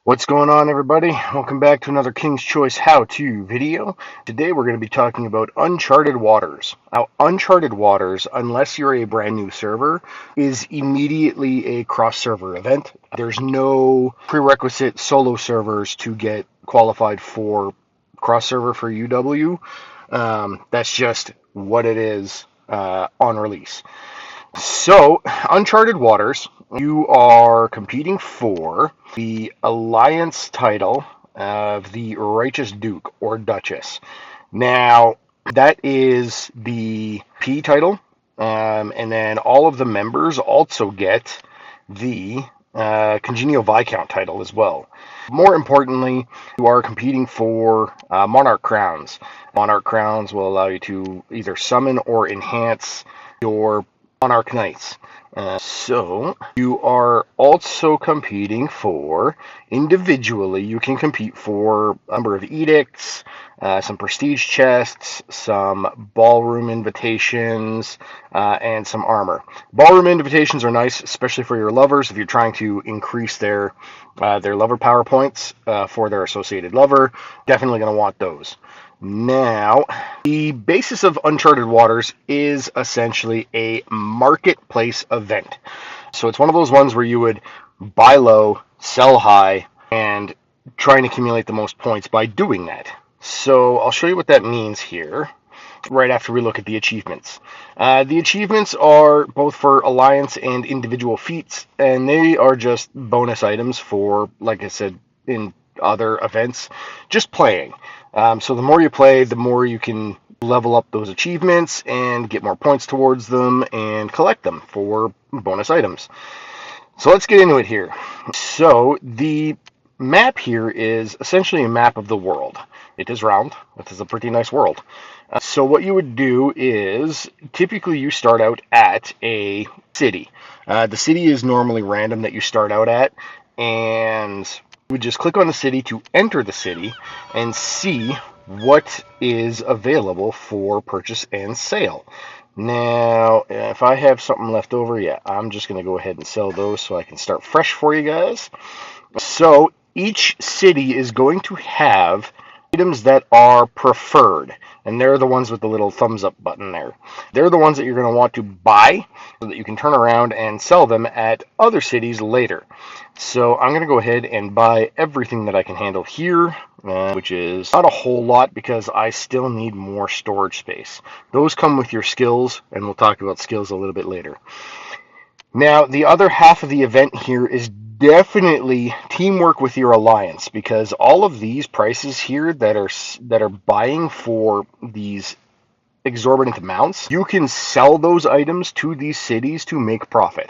What's going on, everybody? Welcome back to another King's Choice how-to video. Today we're going to be talking about Uncharted Waters. Now, Uncharted Waters, unless you're a brand new server, is immediately a cross-server event. There's no prerequisite solo servers to get qualified for cross-server for UW. That's just what it is on release. So, Uncharted Waters, you are competing for the Alliance title of the Righteous Duke or Duchess. Now, that is the P title, and then all of the members also get the Congenial Viscount title as well. More importantly, you are competing for Monarch Crowns. Monarch Crowns will allow you to either summon or enhance your Monarch Knights. So you are also competing for, individually, you can compete for a number of edicts, some prestige chests, some ballroom invitations, and some armor. Ballroom invitations are nice, especially for your lovers if you're trying to increase their lover power points for their associated lover. Definitely going to want those. Now, the basis of Uncharted Waters is essentially a marketplace event. So it's one of those ones where you would buy low, sell high, and try and accumulate the most points by doing that. So I'll show you what that means here right after we look at the achievements. The achievements are both for Alliance and individual feats, and they are just bonus items for, like I said, in other events, just playing. So the more you play, the more you can level up those achievements and get more points towards them and collect them for bonus items. So let's get into it here. So the map here is essentially a map of the world. It is round. It is a pretty nice world. So what you would do is typically you start out at a city. The city is normally random that you start out at, and you would just click on the city to enter the city and see what is available for purchase and sale. Now, if I have something left over, yeah, I'm just going to go ahead and sell those so I can start fresh for you guys. So each city is going to have items that are preferred, and they're the ones with the little thumbs up button there. They're the ones that you're going to want to buy so that you can turn around and sell them at other cities later. So I'm going to go ahead and buy everything that I can handle here, which is not a whole lot because I still need more storage space. Those come with your skills, and we'll talk about skills a little bit later. Now, the other half of the event here is definitely teamwork with your alliance, because all of these prices here that are buying for these exorbitant amounts, you can sell those items to these cities to make profit.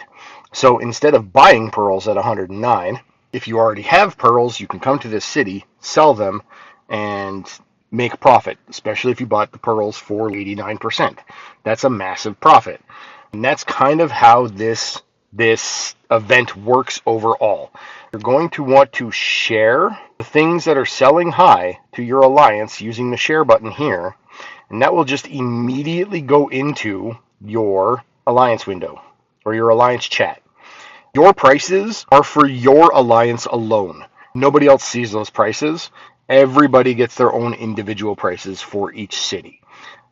So instead of buying pearls at 109, if you already have pearls, you can come to this city, sell them, and make profit, especially if you bought the pearls for 89%. That's a massive profit. And that's kind of how this event works overall. You're going to want to share the things that are selling high to your alliance using the share button here, and that will just immediately go into your alliance window or your alliance chat. Your prices are for your alliance alone. Nobody else sees those prices. Everybody gets their own individual prices for each city.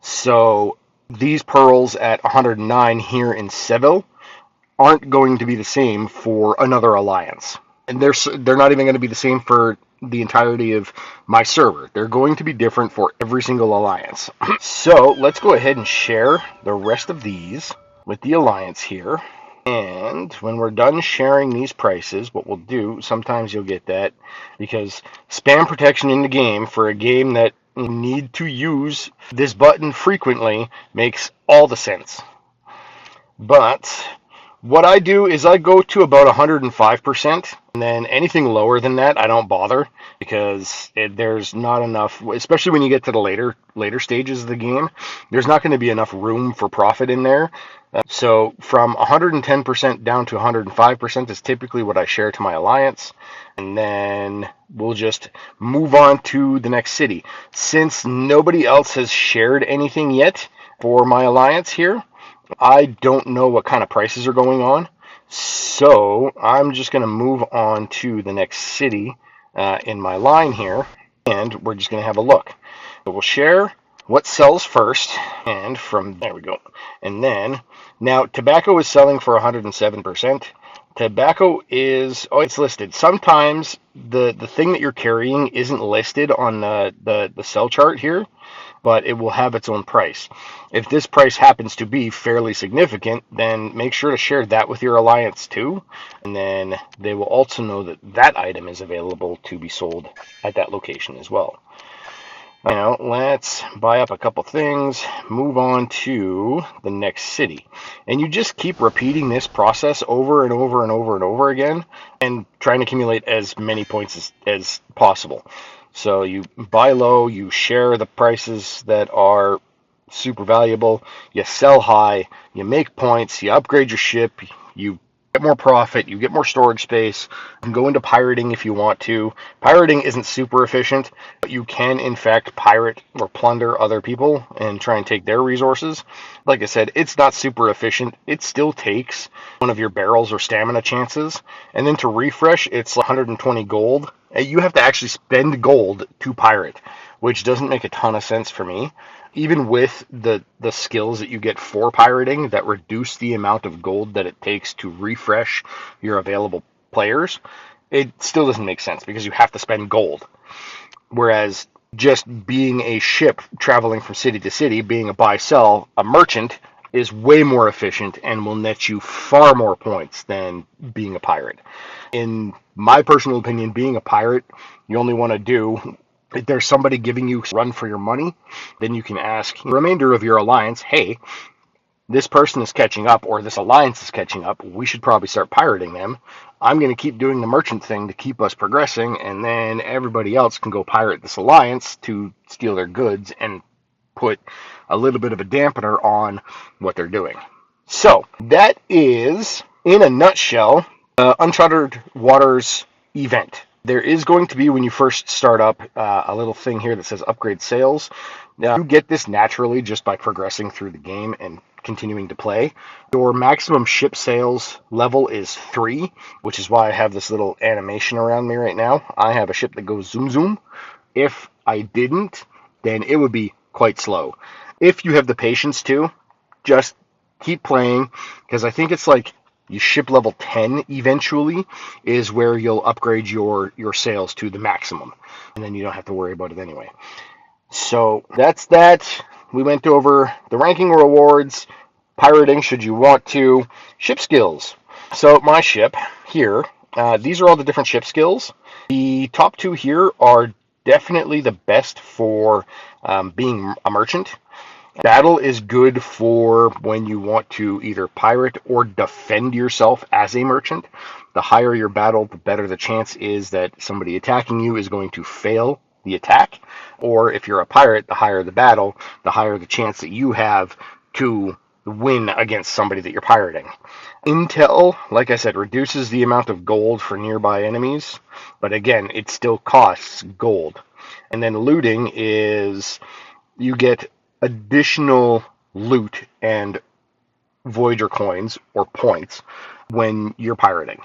So these pearls at 109 here in Seville aren't going to be the same for another alliance. And they're not even going to be the same for the entirety of my server. They're going to be different for every single alliance. So let's go ahead and share the rest of these with the alliance here. And when we're done sharing these prices, what we'll do, sometimes you'll get that, because spam protection in the game for a game that you need to use this button frequently makes all the sense. But what I do is I go to about 105%, and then anything lower than that, I don't bother, because there's not enough, especially when you get to the later stages of the game, there's not going to be enough room for profit in there. So from 110% down to 105% is typically what I share to my alliance, and then we'll just move on to the next city. Since nobody else has shared anything yet for my alliance here, I don't know what kind of prices are going on, so I'm just going to move on to the next city in my line here, and we're just going to have a look. So we'll share what sells first, and from there we go. And then, now tobacco is selling for 107%. Tobacco is, oh, it's listed. Sometimes the thing that you're carrying isn't listed on the sell chart here, but it will have its own price. If this price happens to be fairly significant, then make sure to share that with your alliance too, and then they will also know that that item is available to be sold at that location as well. Now, let's buy up a couple things, move on to the next city. And you just keep repeating this process over and over and over and over again, and trying to accumulate as many points as possible. So you buy low, you share the prices that are super valuable, you sell high, you make points, you upgrade your ship, you get more profit, you get more storage space. You can go into pirating if you want to. Pirating isn't super efficient, but you can in fact pirate or plunder other people and try and take their resources. Like I said, it's not super efficient. It still takes one of your barrels or stamina chances, and then to refresh it's 120 gold. You have to actually spend gold to pirate, which doesn't make a ton of sense for me. Even with the skills that you get for pirating that reduce the amount of gold that it takes to refresh your available players, it still doesn't make sense because you have to spend gold. Whereas just being a ship traveling from city to city, being a buy-sell, a merchant, is way more efficient and will net you far more points than being a pirate. In my personal opinion, being a pirate, you only want to do, if there's somebody giving you a run for your money, then you can ask the remainder of your alliance, hey, this person is catching up, or this alliance is catching up, we should probably start pirating them. I'm going to keep doing the merchant thing to keep us progressing, and then everybody else can go pirate this alliance to steal their goods and put a little bit of a dampener on what they're doing. So, that is, in a nutshell, Uncharted Waters event. There is going to be, when you first start up, a little thing here that says upgrade sales. Now, you get this naturally just by progressing through the game and continuing to play. Your maximum ship sales level is 3, which is why I have this little animation around me right now. I have a ship that goes zoom zoom. If I didn't, then it would be quite slow. If you have the patience to, just keep playing, because I think it's like you ship level 10 eventually is where you'll upgrade your sales to the maximum, and then you don't have to worry about it anyway. So that's that. We went over the ranking rewards, pirating should you want to, ship skills. So my ship here, these are all the different ship skills. The top 2 here are definitely the best for being a merchant. Battle is good for when you want to either pirate or defend yourself as a merchant. The higher your battle, the better the chance is that somebody attacking you is going to fail the attack. Or if you're a pirate, the higher the battle, the higher the chance that you have to win against somebody that you're pirating. Intel, like I said, reduces the amount of gold for nearby enemies, but again, it still costs gold. And then looting is, you get additional loot and Voyager coins or points when you're pirating.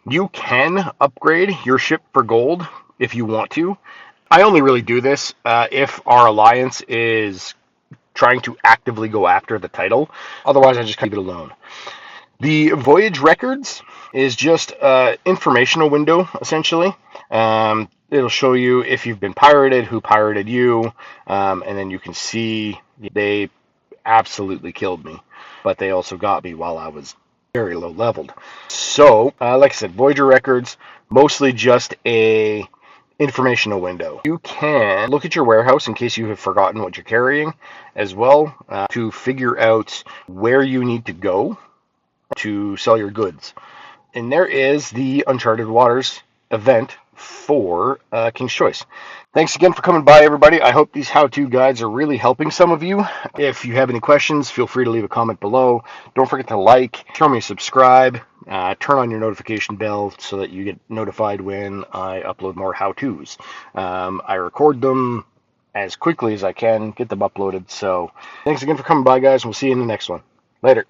You can upgrade your ship for gold if you want to. I only really do this if our alliance is trying to actively go after the title. Otherwise, I just leave it alone. The Voyage records is just an informational window, essentially. It'll show you if you've been pirated, who pirated you, and then you can see they absolutely killed me, but they also got me while I was very low leveled. So, like I said, Voyager records, mostly just a informational window. You can look at your warehouse in case you have forgotten what you're carrying as well, to figure out where you need to go to sell your goods. And there is the Uncharted Waters event for King's Choice. Thanks again for coming by, everybody. I hope these how-to guides are really helping some of you. If you have any questions, feel free to leave a comment below. Don't forget to like, throw me a subscribe, turn on your notification bell so that you get notified when I upload more how-tos. I record them as quickly as I can, get them uploaded. So thanks again for coming by, guys, and we'll see you in the next one. Later.